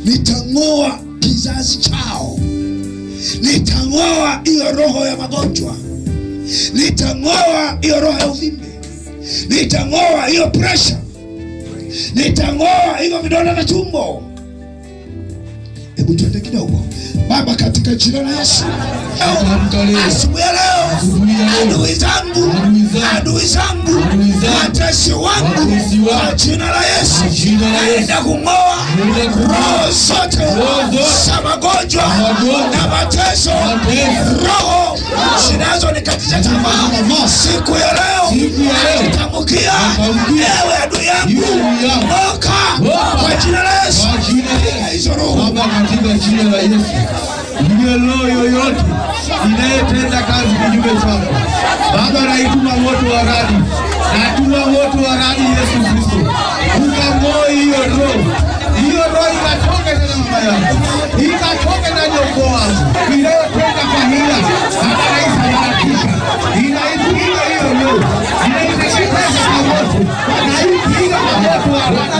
nitang'oa kizazi chao, nitang'oa hiyo roho ya magonjwa, nitang'oa hiyo roho ya uvimbe, nitang'oa hiyo pressure, nitang'oa hiyo vidonda vya tumbo. Hebu tuende kidogo. Baba, katika jina la Yesu, asubuhi ya leo, adui zangu, watesi wangu, kwa jina la Yesu, naenda kung'oa roho zote za magonjwa na mateso, roho zinazonikatisha tamaa. Siku ya leo nitamukia, ewe adui yangu, ng'oka kwa jina la Yesu. Hizo roho katika jina la Yesu, ndiyo roho yoyote inayetenda kazi kinyume chako Baba, naituma moto wa radi, natuma moto wa radi Yesu Kristo, ukang'oe hiyo roho ikatoke tena mama yangu, ikatoke ndani ya ukoo wangu, inayotenda kwa hila hata naisabaratisha, inaipiga hiyo roho, inaiteketeza kwa moto, inaipiga kwa moto wa radi,